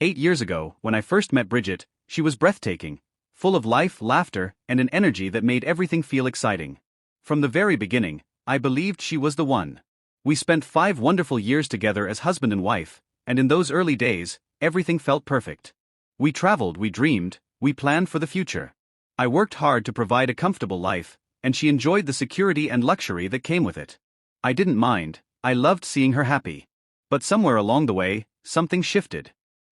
8 years ago, when I first met Bridget, she was breathtaking, full of life, laughter, and an energy that made everything feel exciting. From the very beginning, I believed she was the one. We spent 5 wonderful years together as husband and wife, and in those early days, everything felt perfect. We traveled, we dreamed, we planned for the future. I worked hard to provide a comfortable life, and she enjoyed the security and luxury that came with it. I didn't mind, I loved seeing her happy. But somewhere along the way, something shifted.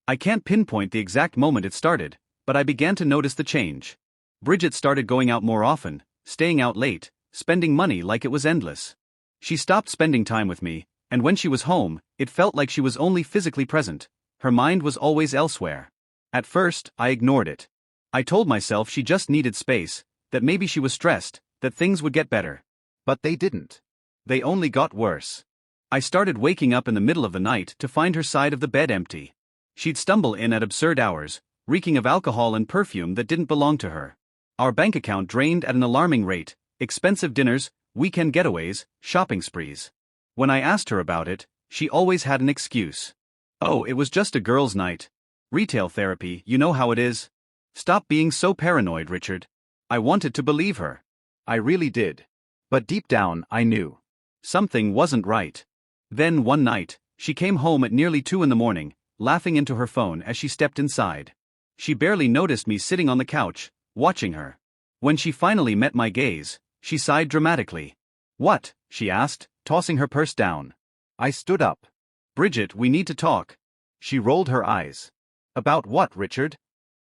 I can't pinpoint the exact moment it started, but I began to notice the change. Bridget started going out more often, staying out late, spending money like it was endless. She stopped spending time with me, and when she was home, it felt like she was only physically present. Her mind was always elsewhere. At first, I ignored it. I told myself she just needed space, that maybe she was stressed, that things would get better. But they didn't. They only got worse. I started waking up in the middle of the night to find her side of the bed empty. She'd stumble in at absurd hours, reeking of alcohol and perfume that didn't belong to her. Our bank account drained at an alarming rate, expensive dinners, weekend getaways, shopping sprees. When I asked her about it, she always had an excuse. Oh, it was just a girls' night. Retail therapy, you know how it is. Stop being so paranoid, Richard. I wanted to believe her. I really did. But deep down, I knew. Something wasn't right. Then one night, she came home at nearly 2 a.m, laughing into her phone as she stepped inside. She barely noticed me sitting on the couch, watching her. When she finally met my gaze, she sighed dramatically. "What?" she asked, tossing her purse down. I stood up. "Bridget, we need to talk." She rolled her eyes. "About what, Richard?"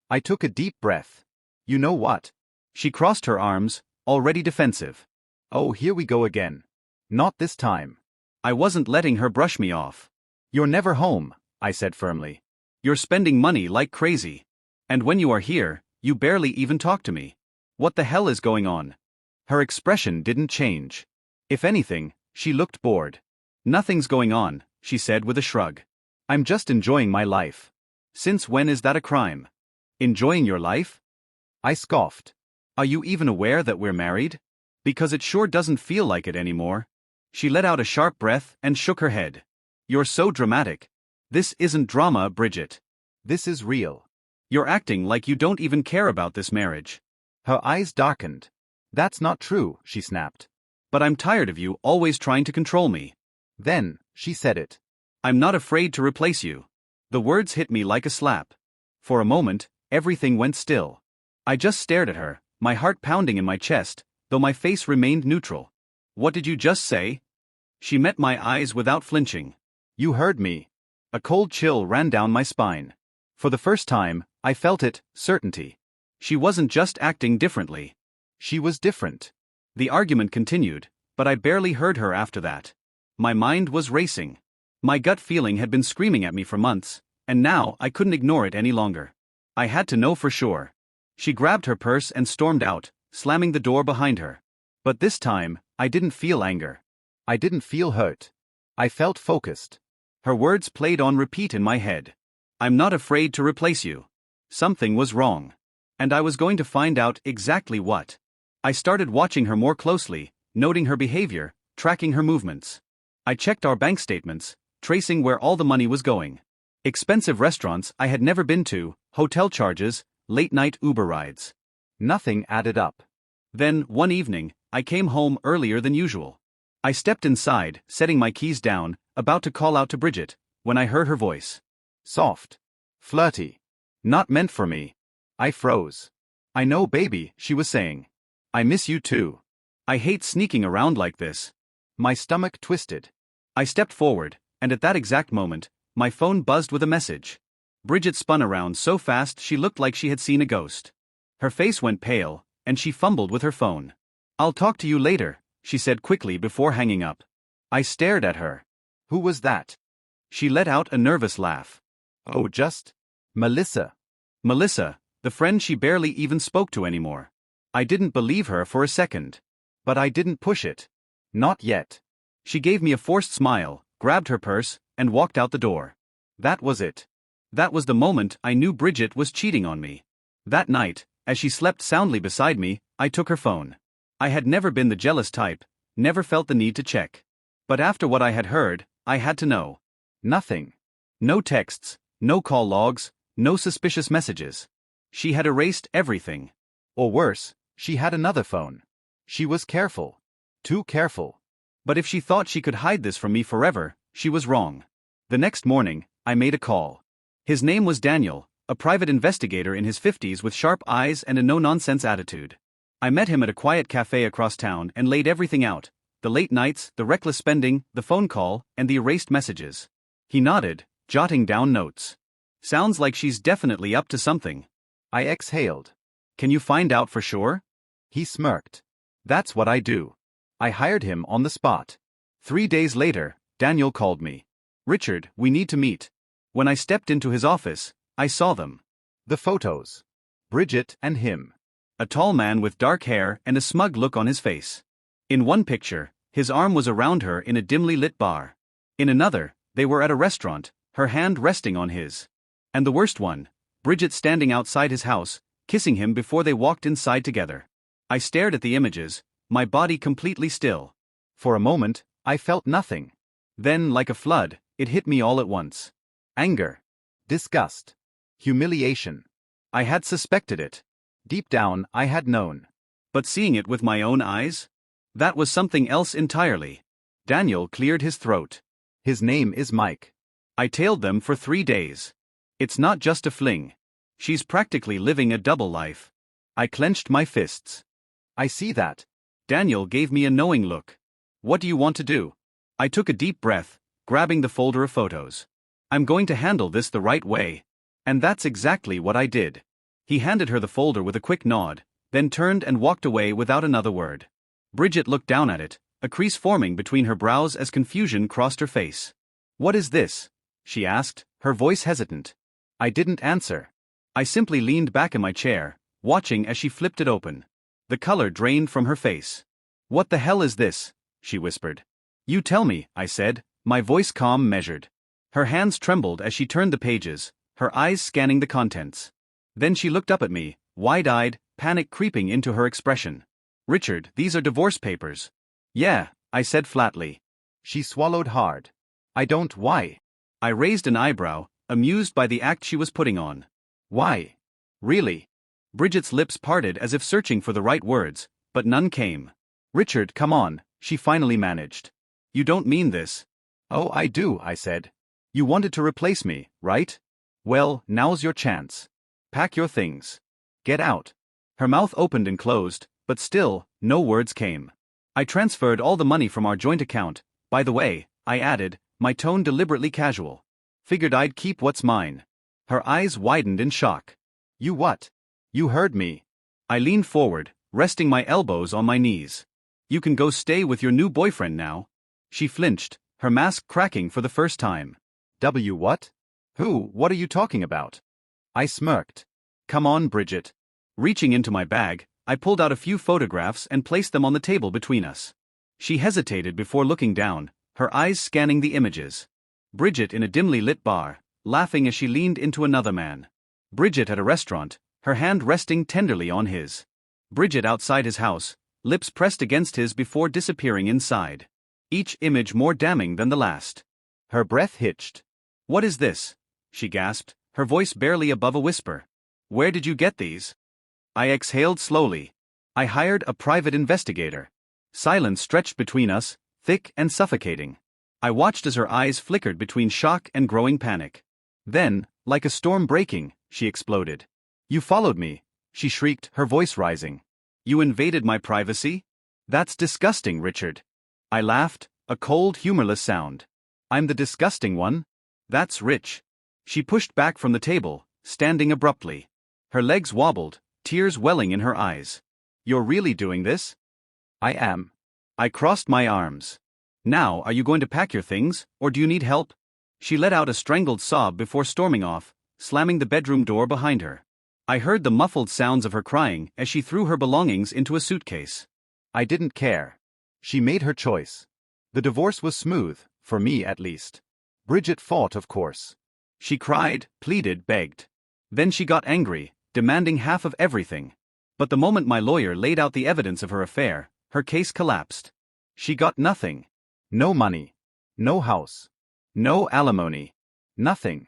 I took a deep breath. "You know what?" She crossed her arms, already defensive. "Oh, here we go again." "Not this time." I wasn't letting her brush me off. "You're never home," I said firmly. "You're spending money like crazy. And when you are here, you barely even talk to me. What the hell is going on?" Her expression didn't change. If anything, she looked bored. "Nothing's going on," she said with a shrug. "I'm just enjoying my life." "Since when is that a crime? Enjoying your life?" I scoffed. "Are you even aware that we're married? Because it sure doesn't feel like it anymore." She let out a sharp breath and shook her head. "You're so dramatic. This isn't drama, Bridget. This is real. You're acting like you don't even care about this marriage." Her eyes darkened. "That's not true," she snapped. "But I'm tired of you always trying to control me." Then, she said it. "I'm not afraid to replace you." The words hit me like a slap. For a moment, everything went still. I just stared at her, my heart pounding in my chest, though my face remained neutral. "What did you just say?" She met my eyes without flinching. "You heard me." A cold chill ran down my spine. For the first time, I felt it, certainty. She wasn't just acting differently. She was different. The argument continued, but I barely heard her after that. My mind was racing. My gut feeling had been screaming at me for months, and now I couldn't ignore it any longer. I had to know for sure. She grabbed her purse and stormed out, slamming the door behind her. But this time, I didn't feel anger. I didn't feel hurt. I felt focused. Her words played on repeat in my head. "I'm not afraid to replace you." Something was wrong. And I was going to find out exactly what. I started watching her more closely, noting her behavior, tracking her movements. I checked our bank statements, tracing where all the money was going. Expensive restaurants I had never been to, hotel charges, late-night Uber rides. Nothing added up. Then, one evening, I came home earlier than usual. I stepped inside, setting my keys down, about to call out to Bridget, when I heard her voice. Soft. Flirty. Not meant for me. I froze. "I know, baby," she was saying. "I miss you too. I hate sneaking around like this." My stomach twisted. I stepped forward, and at that exact moment, my phone buzzed with a message. Bridget spun around so fast she looked like she had seen a ghost. Her face went pale, and she fumbled with her phone. "I'll talk to you later," she said quickly before hanging up. I stared at her. "Who was that?" She let out a nervous laugh. "Oh, just Melissa." Melissa, the friend she barely even spoke to anymore. I didn't believe her for a second. But I didn't push it. Not yet. She gave me a forced smile, grabbed her purse, and walked out the door. That was it. That was the moment I knew Bridget was cheating on me. That night, as she slept soundly beside me, I took her phone. I had never been the jealous type, never felt the need to check. But after what I had heard, I had to know. Nothing. No texts, no call logs, No suspicious messages. She had erased everything. Or worse, she had another phone. She was careful. Too careful. But if she thought she could hide this from me forever, she was wrong. The next morning, I made a call. His name was Daniel, a private investigator in his 50s with sharp eyes and a no-nonsense attitude. I met him at a quiet cafe across town and laid everything out: the late nights, the reckless spending, the phone call, and the erased messages. He nodded, jotting down notes. Sounds like she's definitely up to something. I exhaled. Can you find out for sure? He smirked. That's what I do. I hired him on the spot. 3 days later, Daniel called me. Richard, we need to meet. When I stepped into his office, I saw them. The photos. Bridget and him. A tall man with dark hair and a smug look on his face. In one picture, his arm was around her in a dimly lit bar. In another, they were at a restaurant, her hand resting on his. And the worst one, Bridget standing outside his house, kissing him before they walked inside together. I stared at the images, my body completely still. For a moment, I felt nothing. Then, like a flood, it hit me all at once. Anger. Disgust. Humiliation. I had suspected it. Deep down, I had known. But seeing it with my own eyes? That was something else entirely. Daniel cleared his throat. His name is Mike. I tailed them for 3 days. It's not just a fling. She's practically living a double life. I clenched my fists. I see that. Daniel gave me a knowing look. What do you want to do? I took a deep breath, grabbing the folder of photos. I'm going to handle this the right way. And that's exactly what I did. He handed her the folder with a quick nod, then turned and walked away without another word. Bridget looked down at it, a crease forming between her brows as confusion crossed her face. What is this? She asked, her voice hesitant. I didn't answer. I simply leaned back in my chair, watching as she flipped it open. The color drained from her face. What the hell is this? She whispered. You tell me, I said, my voice calm measured. Her hands trembled as she turned the pages, her eyes scanning the contents. Then she looked up at me, wide-eyed, panic creeping into her expression. Richard, these are divorce papers. Yeah, I said flatly. She swallowed hard. Why? I raised an eyebrow, amused by the act she was putting on. Why? Really? Bridget's lips parted as if searching for the right words, but none came. Richard, come on, she finally managed. You don't mean this. Oh, I do, I said. You wanted to replace me, right? Well, now's your chance. Pack your things. Get out. Her mouth opened and closed, but still, no words came. I transferred all the money from our joint account. By the way, I added, my tone deliberately casual. Figured I'd keep what's mine. Her eyes widened in shock. You what? You heard me. I leaned forward, resting my elbows on my knees. You can go stay with your new boyfriend now. She flinched, her mask cracking for the first time. What? Who? What are you talking about? I smirked. Come on, Bridget. Reaching into my bag, I pulled out a few photographs and placed them on the table between us. She hesitated before looking down, her eyes scanning the images. Bridget in a dimly lit bar, laughing as she leaned into another man. Bridget at a restaurant, her hand resting tenderly on his. Bridget outside his house, lips pressed against his before disappearing inside. Each image more damning than the last. Her breath hitched. What is this? She gasped, her voice barely above a whisper. Where did you get these? I exhaled slowly. I hired a private investigator. Silence stretched between us, thick and suffocating. I watched as her eyes flickered between shock and growing panic. Then, like a storm breaking, she exploded. You followed me, she shrieked, her voice rising. You invaded my privacy? That's disgusting, Richard. I laughed, a cold, humorless sound. I'm the disgusting one? That's Rich. She pushed back from the table, standing abruptly. Her legs wobbled, tears welling in her eyes. You're really doing this? I am. I crossed my arms. Now, are you going to pack your things, or do you need help? She let out a strangled sob before storming off, slamming the bedroom door behind her. I heard the muffled sounds of her crying as she threw her belongings into a suitcase. I didn't care. She made her choice. The divorce was smooth, for me at least. Bridget fought, of course. She cried, pleaded, begged. Then she got angry, demanding half of everything. But the moment my lawyer laid out the evidence of her affair, her case collapsed. She got nothing. No money. No house. No alimony. Nothing.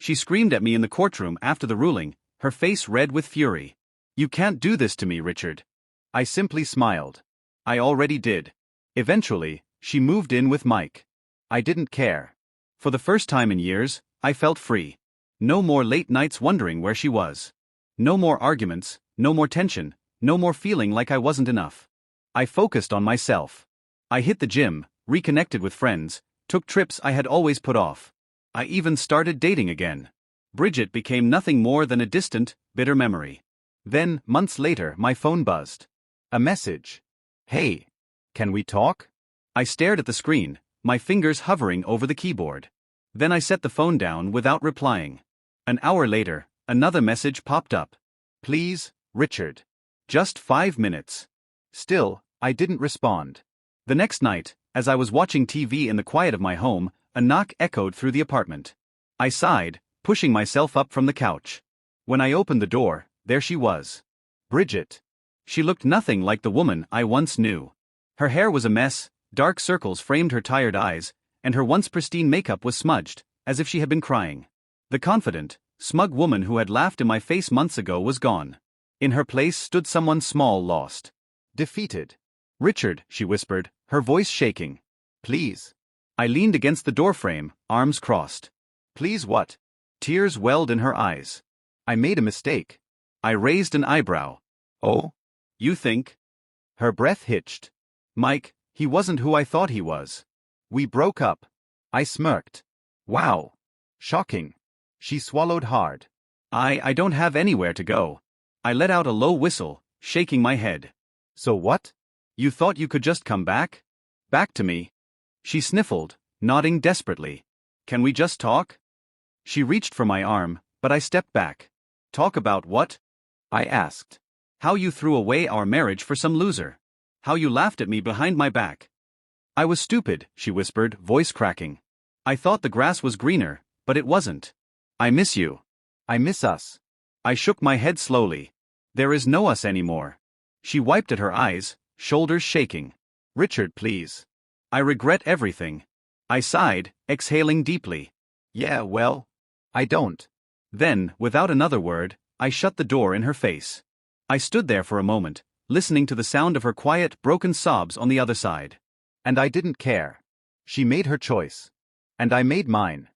She screamed at me in the courtroom after the ruling, her face red with fury. "You can't do this to me, Richard." I simply smiled. I already did. Eventually, she moved in with Mike. I didn't care. For the first time in years, I felt free. No more late nights wondering where she was. No more arguments, no more tension, no more feeling like I wasn't enough. I focused on myself. I hit the gym, reconnected with friends, took trips I had always put off. I even started dating again. Bridget became nothing more than a distant, bitter memory. Then, months later, my phone buzzed. A message. "Hey, can we talk?" I stared at the screen, my fingers hovering over the keyboard. Then I set the phone down without replying. An hour later, another message popped up. "Please, Richard. Just 5 minutes." Still, I didn't respond. The next night, as I was watching TV in the quiet of my home, a knock echoed through the apartment. I sighed, pushing myself up from the couch. When I opened the door, there she was. Bridget. She looked nothing like the woman I once knew. Her hair was a mess, dark circles framed her tired eyes, and her once pristine makeup was smudged, as if she had been crying. The confident, smug woman who had laughed in my face months ago was gone. In her place stood someone small, lost. Defeated. "Richard," she whispered, her voice shaking. "Please." I leaned against the doorframe, arms crossed. "Please what?" Tears welled in her eyes. "I made a mistake." I raised an eyebrow. "Oh? You think?" Her breath hitched. "Mike, he wasn't who I thought he was. We broke up." I smirked. "Wow. Shocking." She swallowed hard. I don't have anywhere to go." I let out a low whistle, shaking my head. "So what? You thought you could just come back? Back to me?" She sniffled, nodding desperately. "Can we just talk?" She reached for my arm, but I stepped back. "Talk about what?" I asked. "How you threw away our marriage for some loser. How you laughed at me behind my back." "I was stupid," she whispered, voice cracking. "I thought the grass was greener, but it wasn't. I miss you. I miss us." I shook my head slowly. "There is no us anymore." She wiped at her eyes, shoulders shaking. "Richard, please. I regret everything." I sighed, exhaling deeply. "Yeah, well, I don't." Then, without another word, I shut the door in her face. I stood there for a moment, listening to the sound of her quiet, broken sobs on the other side. And I didn't care. She made her choice. And I made mine.